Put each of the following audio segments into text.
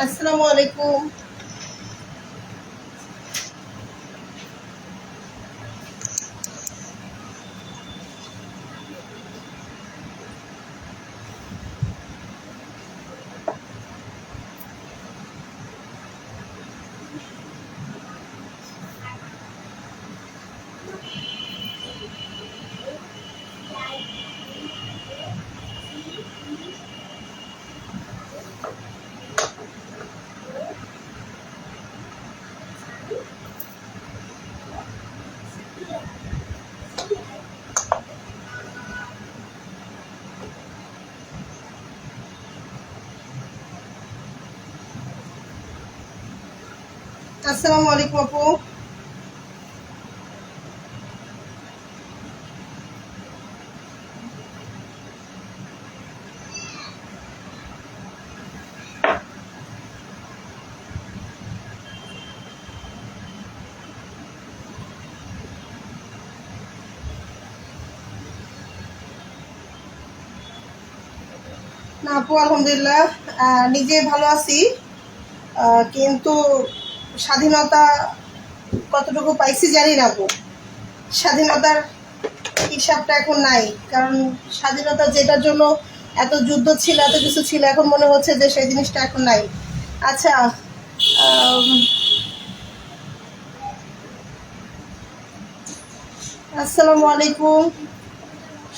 আসসালামু আলাইকুম। আসসালামু আলাইকুম আপু। না আপু, আলহামদুলিল্লাহ নিজে ভালো আছি, কিন্তু স্বাধীনতা কতটুকু পাইছি জানি না আপু। স্বাধীনতার হিসাবটা এখন নাই, কারণ স্বাধীনতা যেটার জন্য এত যুদ্ধ ছিল, এত কিছু ছিল, এখন মনে হচ্ছে যে সেই জিনিসটা এখন নাই। আচ্ছা, আসসালামু আলাইকুম,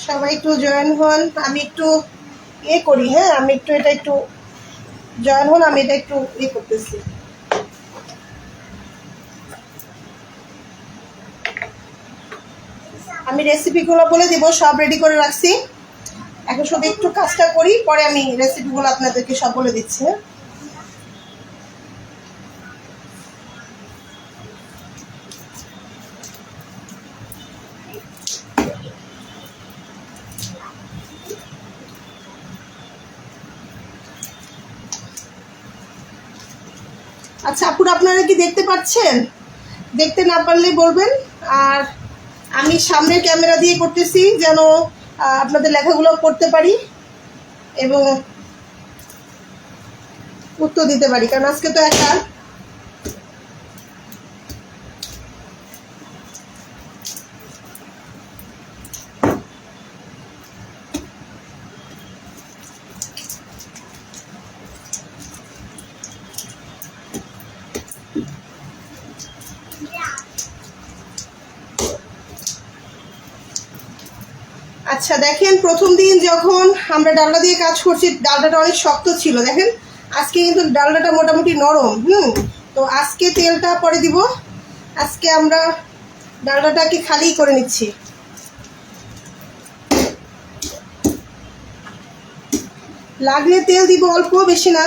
সবাই একটু জয়েন হন। আমি একটু করি, হ্যাঁ আমি একটু জয়েন হন, আমি এটা একটু করতেছি। আমি রেসিপিগুলো বলে দিব, সব রেডি করে রাখছি, এখন শুধু একটু কাজটা করি, পরে আমি রেসিপিগুলো আপনাদেরকে সব বলে দিচ্ছি। আচ্ছা আপুরা, আপনারা কি দেখতে পাচ্ছেন? দেখতে না পারলে বলবেন। আর আমি সামনের ক্যামেরা দিয়ে করতেছি যেন আপনাদের লেখাগুলো পড়তে পারি এবং উত্তর দিতে পারি, কারণ আজকে তো একা। আচ্ছা দেখেন, প্রথম দিন যখন আমরা ডালটা দিয়ে কাজ করছি, ডালটা অনেক শক্ত ছিল, দেখেন আজকে কিন্তু ডালটা মোটামুটি নরম। তো আজকে তেলটা পরে দিব। আজকে আমরা ডালটাকে খালি করে নিচ্ছি। লাগলে তেল দিব, অল্প, বেশি না।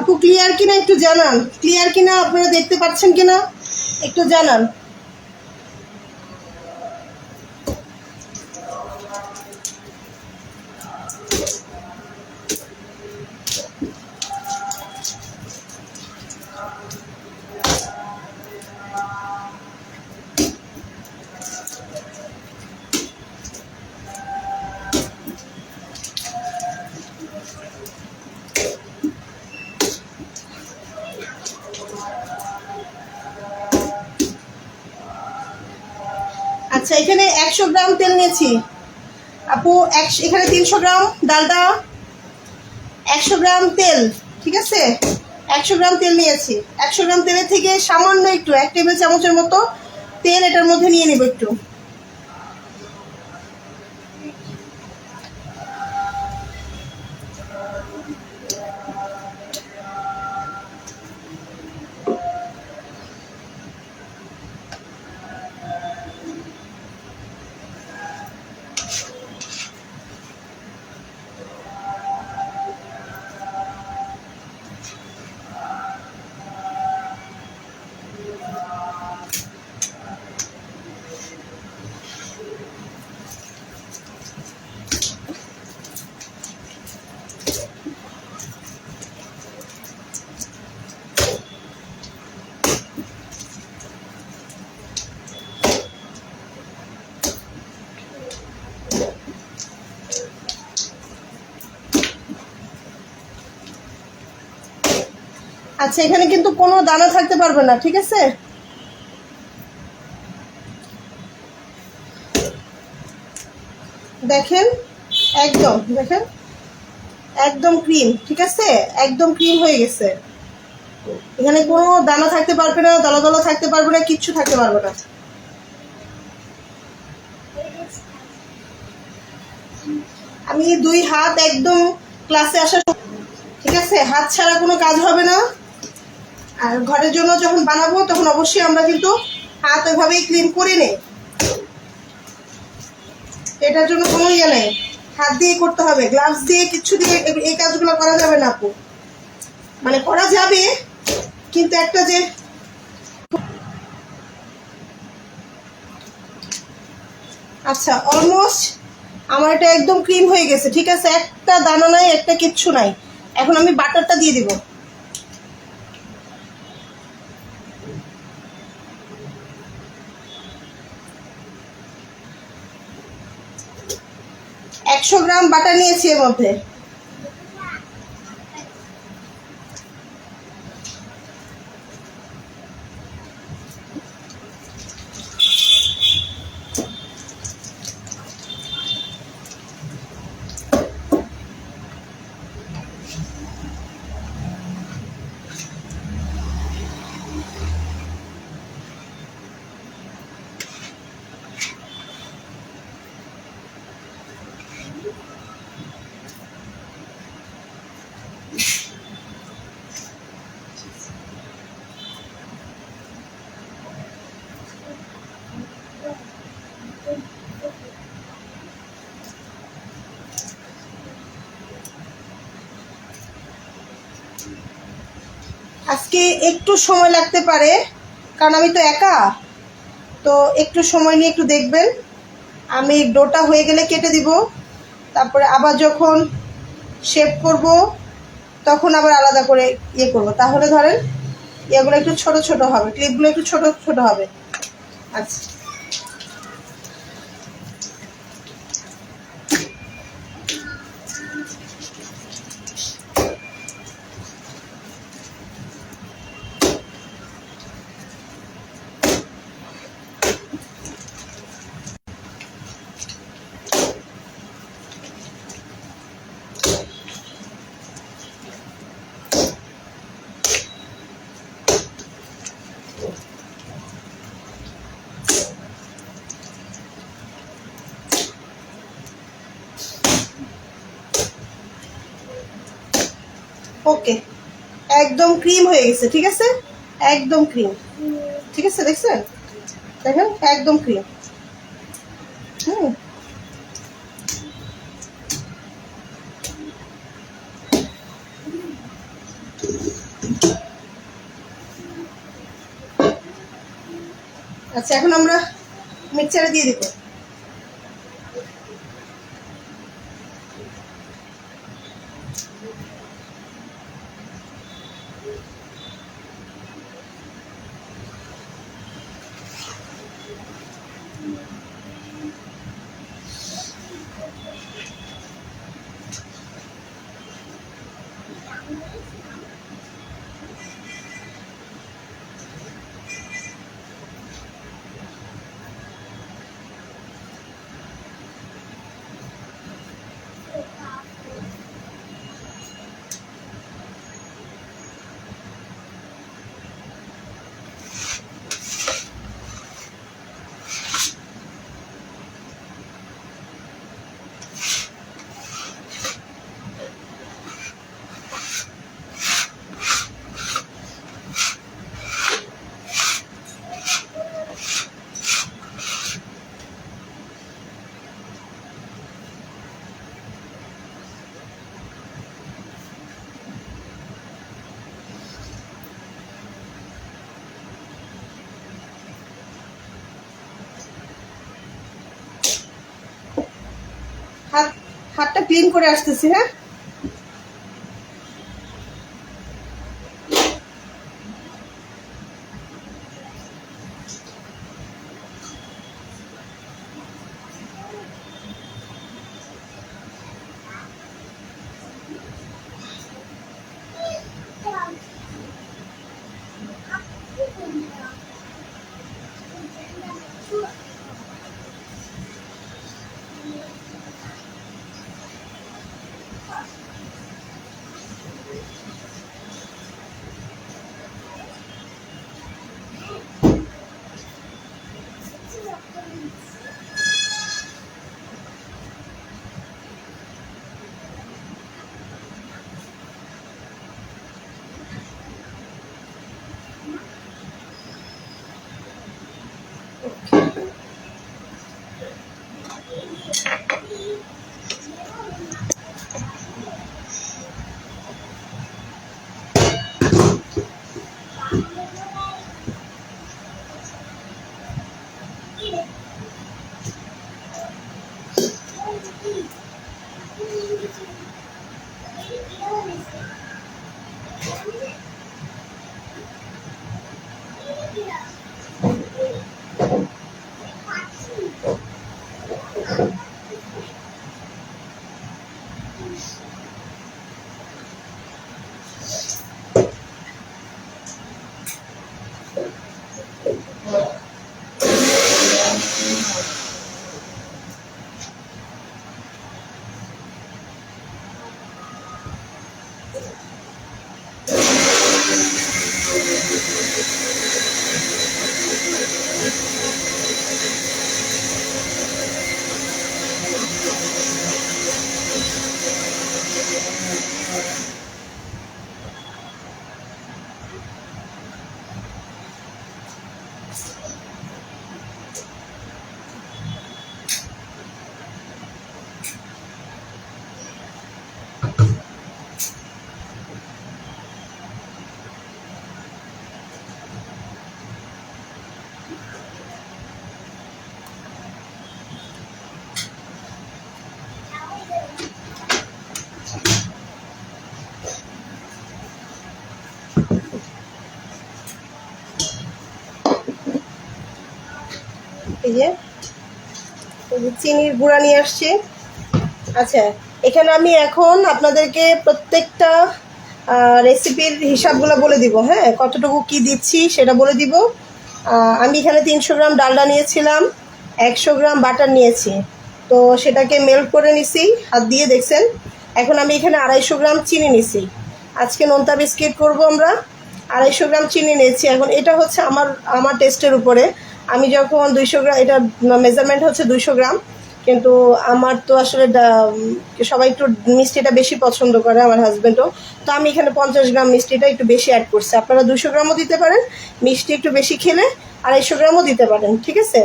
আপু ক্লিয়ার কিনা একটু জানান, ক্লিয়ার কিনা, আপনারা দেখতে পাচ্ছেন কিনা একটু জানান। আচ্ছা, এখানে 100 গ্রাম তেল নিয়েছি আপু। এখানে 300 গ্রাম ডালটা, 100 গ্রাম তেল, ঠিক আছে, 100 গ্রাম তেল নিয়েছি। 100 গ্রাম তেলের থেকে সামান্য একটু 1 টেবিল চামচের মতো তেল এটার মধ্যে নিয়ে নিব একটু। আচ্ছা, এখানে কিন্তু কোনো দানা থাকতে পারবে না, ঠিক আছে? দেখেন, দেখেন একদম ক্রিম, ঠিক আছে, একদম ক্রিম হয়ে গেছে। এখানে কোনো দানা থাকতে পারবে না, দলা দলা থাকতে পারবে না, কিচ্ছু থাকতে পারবে না। আমি 2 হাত একদম ক্লাসে আসা, ঠিক আছে, হাত ছাড়া কোনো কাজ হবে না। আর ঘরের জন্য যখন বানাবো তখন অবশ্যই আমরা কিন্তু হাত ওইভাবেই ক্লিন করে নেই, এটার জন্য কোনো ইয়ে নেই, হাত দিয়ে করতে হবে, গ্লাভস দিয়ে কিচ্ছু দিয়ে এই কাজগুলো করা যাবে না আপু। মানে করা যাবে কিন্তু একটা যে, আচ্ছা অলমোস্ট আমার এটা একদম ক্রিম হয়ে গেছে, ঠিক আছে, একটা দানা নাই, একটা কিচ্ছু নাই। এখন আমি বাটারটা দিয়ে দিব। একশো গ্রাম বাটার নিয়েছি এর মধ্যে। আজকে একটু সময় লাগতে পারে, কারণ আমি তো একা, তো একটু সময় নিয়ে একটু দেখবেন। আমি ডোটা হয়ে গেলে কেটে দিব, তারপরে আবার যখন শেপ করব তখন আবার আলাদা করে ইয়ে করব, তাহলে ধরেন এগুলো একটু ছোট ছোট হবে, ক্লিপগুলো একটু ছোট ছোট হবে। আচ্ছা, ওকে, একদম ক্রিম হয়ে গেছে, ঠিক আছে, একদম ক্রিম, ঠিক আছে, দেখছেন, দেখেন একদম ক্রিম। হুম, আচ্ছা এখন আমরা মিক্সচারে দিয়ে দিব। ক্লিন করে আসতেছি। হ্যাঁ, এই যে চিনির গুঁড়া নিয়ে আসছি। আচ্ছা, এখানে আমি এখন আপনাদেরকে প্রত্যেকটা রেসিপির হিসাবগুলো বলে দিব। হ্যাঁ, কতটুকু কি দিচ্ছি সেটা বলে দিব। আমি এখানে 300 গ্রাম ডালডা নিয়েছিলাম, 100 গ্রাম বাটার নিয়েছি, তো সেটাকে মেল্ট করে নিছি হাত দিয়ে, দেখছেন। এখন আমি এখানে 250 গ্রাম চিনি নিছি। আজকে নোনতা বিস্কিট করব আমরা। 250 গ্রাম চিনি নিয়েছি। এখন এটা হচ্ছে আমার টেস্টের উপরে। আমি যখন 200 গ্রাম, এটা মেজারমেন্ট হচ্ছে 200 গ্রাম, কিন্তু আমার তো আসলে সবাই একটু মিষ্টিটা বেশি পছন্দ করে, আমার হাজব্যান্ডও। তো আমি এখানে 50 গ্রাম মিষ্টিটা একটু বেশি অ্যাড করছি। আপনারা 200 গ্রামও দিতে পারেন, মিষ্টি একটু বেশি খেলে 250 গ্রামও দিতে পারেন, ঠিক আছে।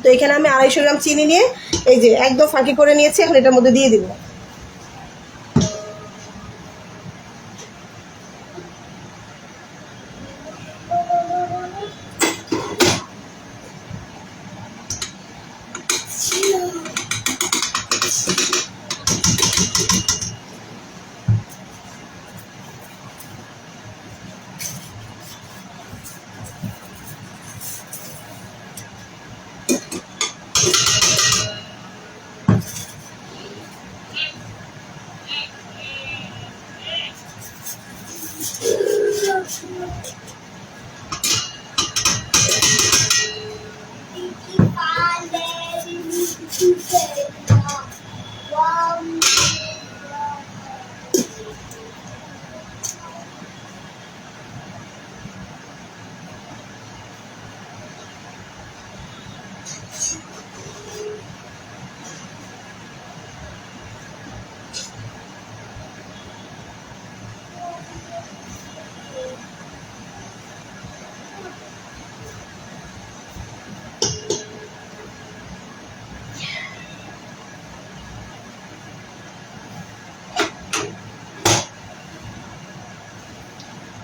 তো এখানে আমি 250 গ্রাম চিনি নিয়ে এই যে একদম ফাঁকি করে নিয়েছি। এখন এটার মধ্যে দিয়ে দিব।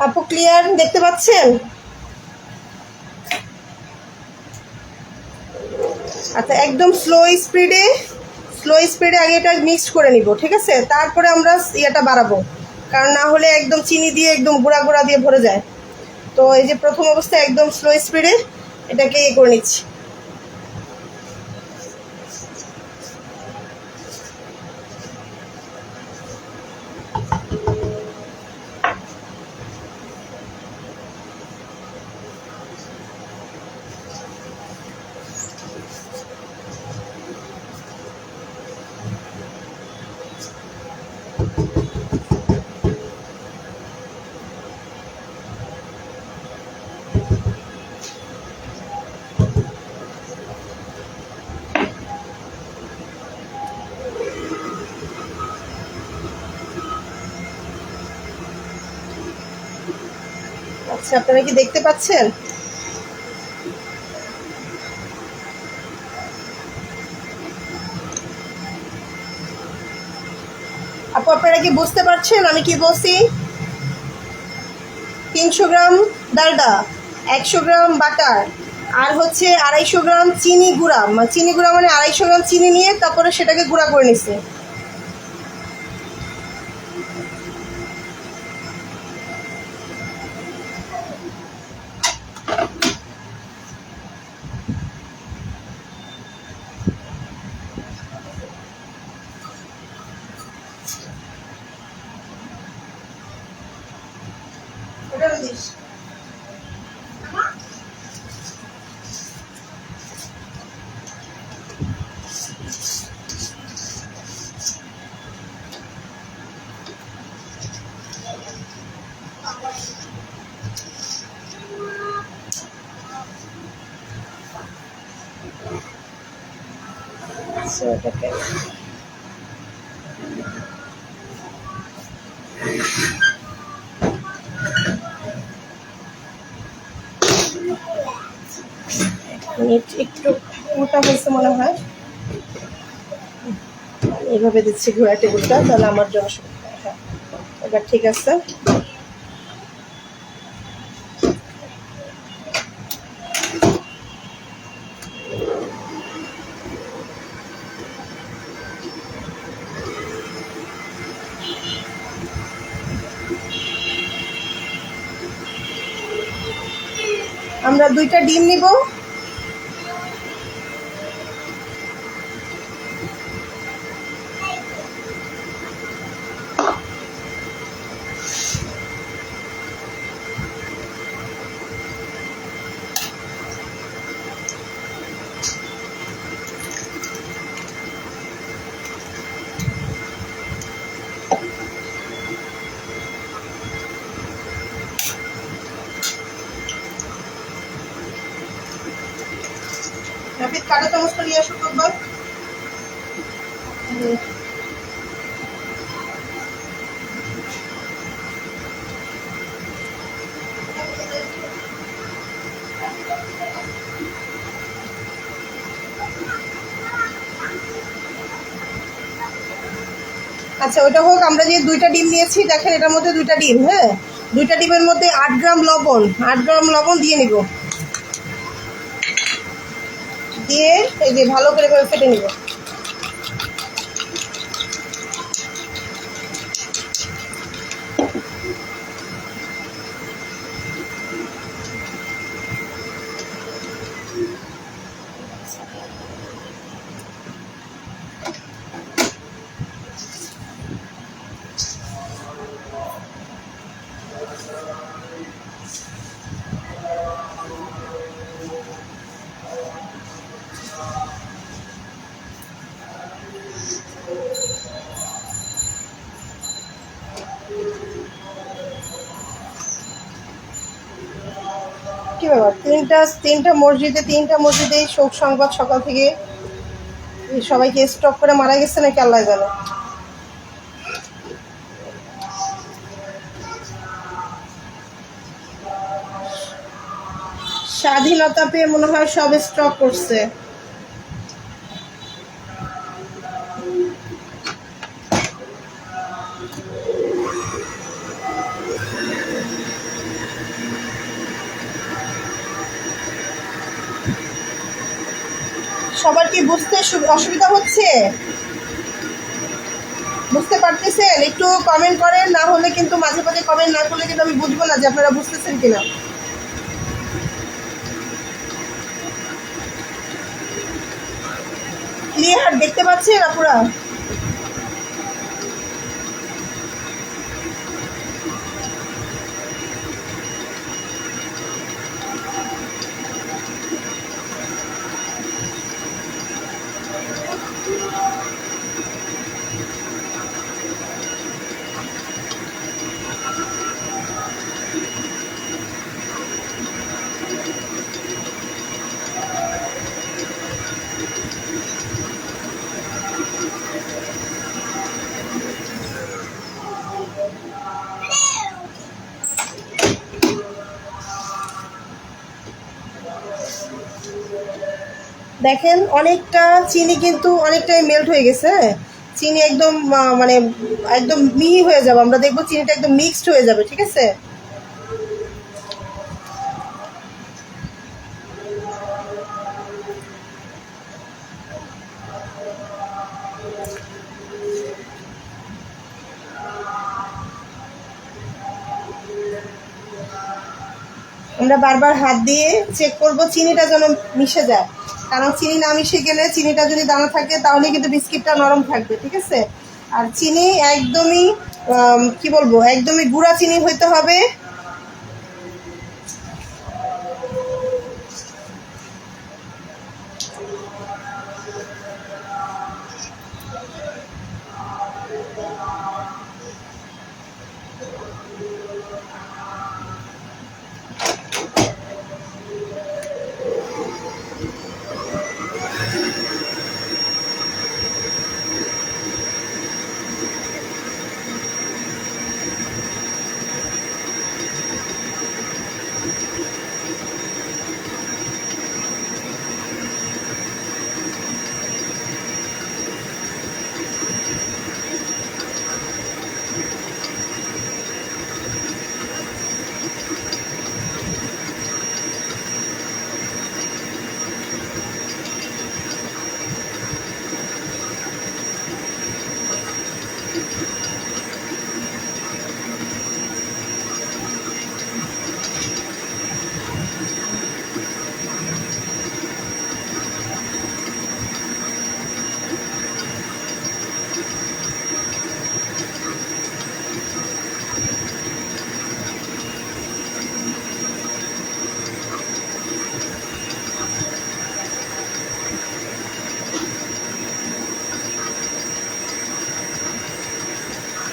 আপু ক্লিয়ার দেখতে পাচ্ছেন? আচ্ছা, একদম স্লো স্লো স্পিডে আগে এটা মিক্সড করে নিব, ঠিক আছে? তারপরে আমরা ইয়েটা বাড়াবো, কারণ না হলে একদম চিনি দিয়ে একদম গুঁড়া গুঁড়া দিয়ে ভরে যায়। তো এই যে প্রথম অবস্থায় একদম স্লো স্পিডে এটাকে ইয়ে করে নিচ্ছি। আচ্ছা, আপনারা কি দেখতে পাচ্ছেন? আপু আপনারা কি বুঝতে পারছেন আমি কি বলছি? 300 গ্রাম ডালডা, 100 গ্রাম বাটার, আর হচ্ছে 250 গ্রাম চিনি গুঁড়া। চিনি গুঁড়া মানে 250 গ্রাম চিনি নিয়ে তারপরে সেটাকে গুঁড়া করে নিছে। ওটা দিস। ওটাকে একটু মোটা হয়েছে মনে হয়, এইভাবে দিচ্ছি ঘোড়া টেবিলটা, তাহলে আমার জন্য সুবিধা। হ্যাঁ, এবার ঠিক আছে। আমরা 2টা ডিম নিব। কাটা চামচটা নিয়ে আসো একবার। আচ্ছা, ওটা হোক। আমরা যে 2টা ডিম নিয়েছি, দেখেন এটার মধ্যে 2টা ডিম। হ্যাঁ, 2টা ডিমের মধ্যে 8 গ্রাম লবণ, 8 গ্রাম লবণ দিয়ে নিব। দিয়ে এই যে ভালো করে ফেটে নিব। কি ব্যাপার, তিনটা মসজিদে শোক সংবাদ সকাল থেকে সবাইকে স্টক করে মারা গেছে নাকি আল্লাহ জানে। স্বাধীনতা পেয়ে মনে হয় সব স্টক করছে। সবার কি বুঝতে অসুবিধা হচ্ছে? বুঝতে পারতেছেন? একটু কমেন্ট করেন, না হলে কিন্তু মাঝে মাঝে কমেন্ট না করলে কিন্তু আমি বুঝবো না যে আপনারা বুঝতেছেন কিনা। ক্লিয়ার দেখতে পাচ্ছেন আপুরা? দেখেন অনেকটা চিনি কিন্তু অনেকটাই মেল্ট হয়ে গেছে, হ্যাঁ। চিনি একদম মানে একদম মিহি হয়ে যাবে, আমরা দেখবো চিনিটা একদম মিক্সড হয়ে যাবে, ঠিক আছে। আমরা বারবার হাত দিয়ে চেক করব চিনিটা যেন মিশে যায়, কারণ চিনি না মিশে গেলে, চিনিটা যদি দানা থাকে তাহলে কিন্তু বিস্কিটটা নরম থাকবে, ঠিক আছে। আর চিনি একদমই কি বলবো, একদমই গুঁড়া চিনি হইতে হবে।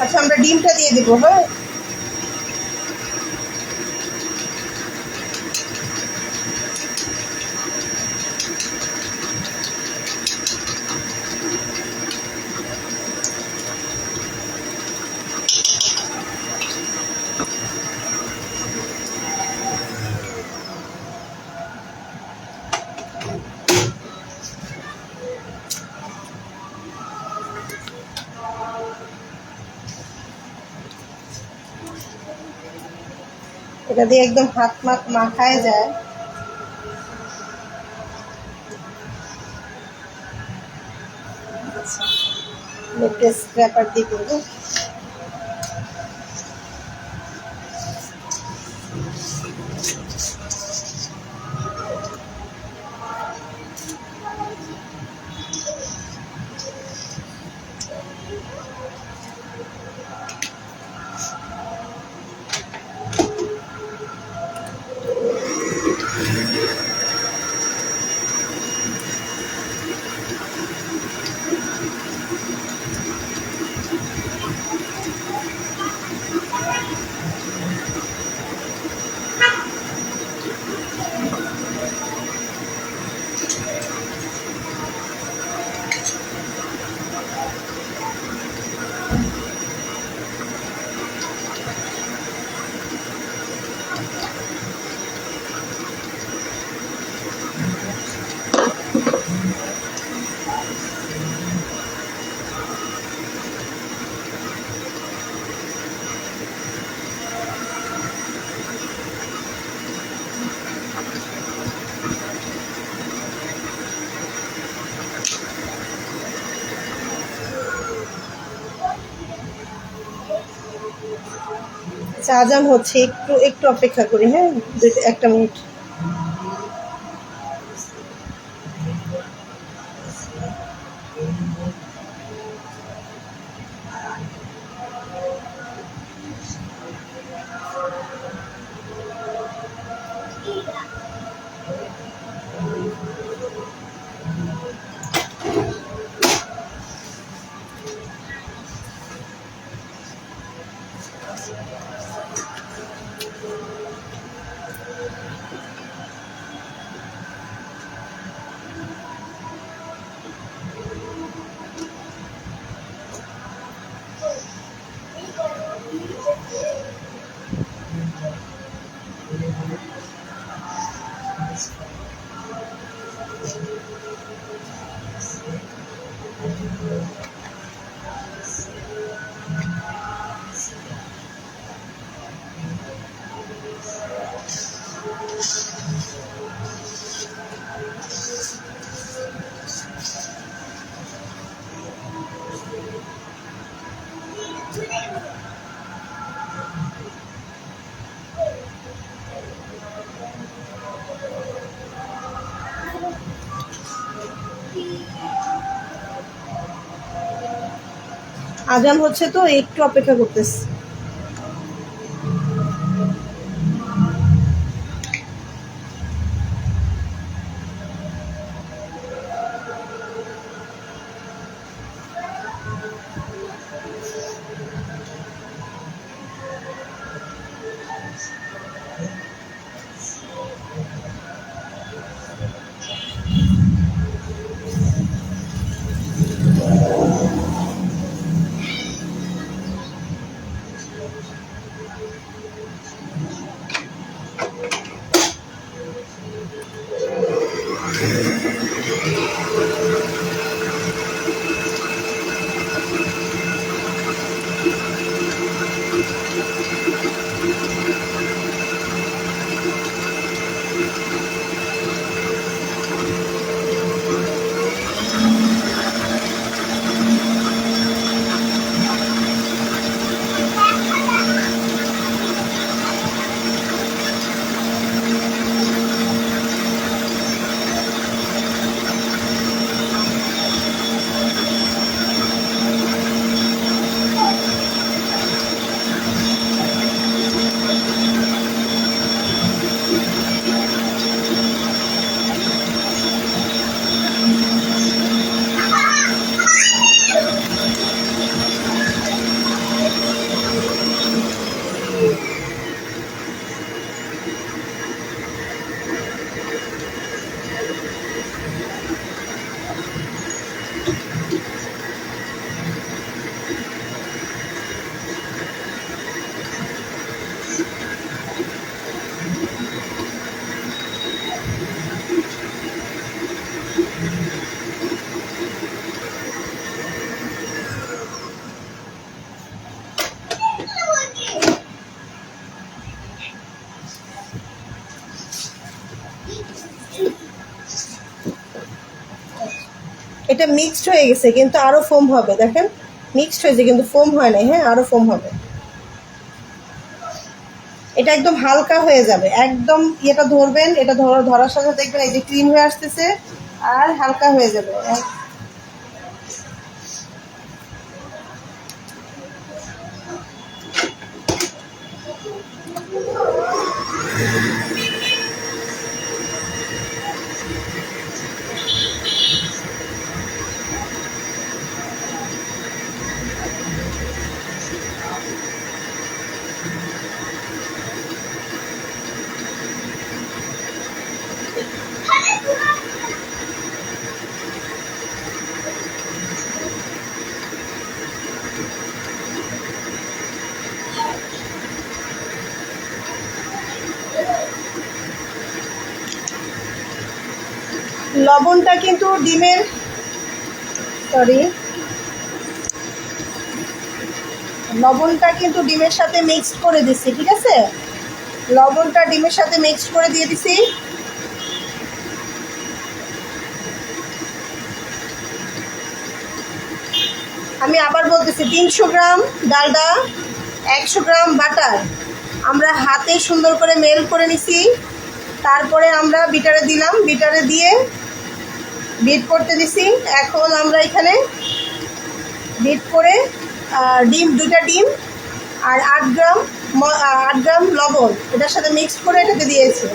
আচ্ছা আমরা ডিমটা দিয়ে দিব, হ্যাঁ। এটা দিয়ে একদম হাত মাখায় যায়। টেস্ট পেপার দিয়ে করবো। আজান হচ্ছে, একটু একটু অপেক্ষা করি। হ্যাঁ, একটা মিনিট। আজান হচ্ছে তো একটু অপেক্ষা করতেছি। এটা মিক্সড হয়ে গেছে, কিন্তু আরো ফোম হবে। দেখেন, মিক্সড হয়েছে কিন্তু ফোম হয় নাই। হ্যাঁ, আরো ফোম হবে। এটা একদম হালকা হয়ে যাবে, একদম এটা ধরবেন, এটা ধরার সাথে দেখবেন এই যে ক্লিন হয়ে আসতেছে আর হালকা হয়ে যাবে। লবণটা কিন্তু ডিমের লবণটা কিন্তু ডিমের সাথে মিক্সড করে দিচ্ছি। ঠিক আছে, লবণটা ডিমের সাথে মিক্সড করে দিয়ে দিছি। আমি আবার বলতেছি, 300 গ্রাম ডালডা, 100 গ্রাম বাটার, আমরা হাতে সুন্দর করে মেল করে নিছি। তারপরে আমরা বিটারে দিলাম, বিটারে দিয়ে বিট করতে দিছি। এখন আমরা এখানে বিট করে ডিম, 2টা ডিম আর 8 গ্রাম লবণ এটার সাথে মিক্সড করে এটাকে দিয়েছি।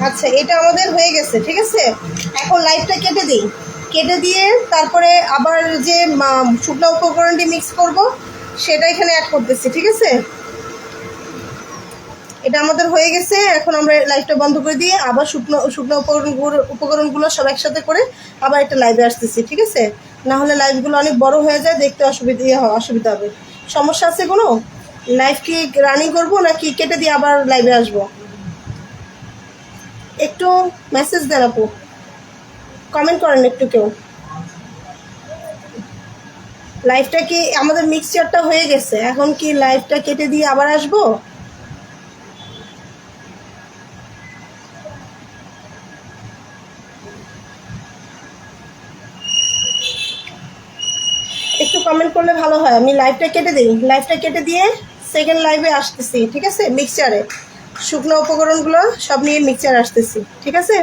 আচ্ছা, এটা আমাদের হয়ে গেছে, ঠিক আছে। এখন লাইটটা কেটে দিই, কেটে দিয়ে তারপরে আবার যে শুকনো উপকরণটি মিক্স করব সেটা এখানে অ্যাড করতেছি, ঠিক আছে। এটা আমাদের হয়ে গেছে। এখন আমরা লাইভটা বন্ধ করে দিয়ে আবার শুকনো উপকরণগুলো সব একসাথে করে আবার একটা লাইভে আসতেছি, ঠিক আছে। না হলে লাইভগুলো অনেক বড় হয়ে যায়, দেখতে অসুবিধা হবে। সমস্যা আছে কোনো? লাইভ কি রানিং করবো নাকি কেটে দিয়ে আবার লাইভে আসবো? একটু মেসেজ দেন আপু, কমেন্ট করেন একটু কেউ। লাইভটা কি আমাদের মিক্সচারটা হয়ে গেছে, এখন কি লাইভটা কেটে দিয়ে আবার আসবো? একটু কমেন্ট করলে ভালো হয়। আমি লাইভটা কেটে দিই, লাইভটা কেটে দিয়ে সেকেন্ড লাইভে আসতেছি, ঠিক আছে। মিক্সচারে শুকনো উপকরণগুলো সব নিয়ে মিক্সচার আসতেছি, ঠিক আছে।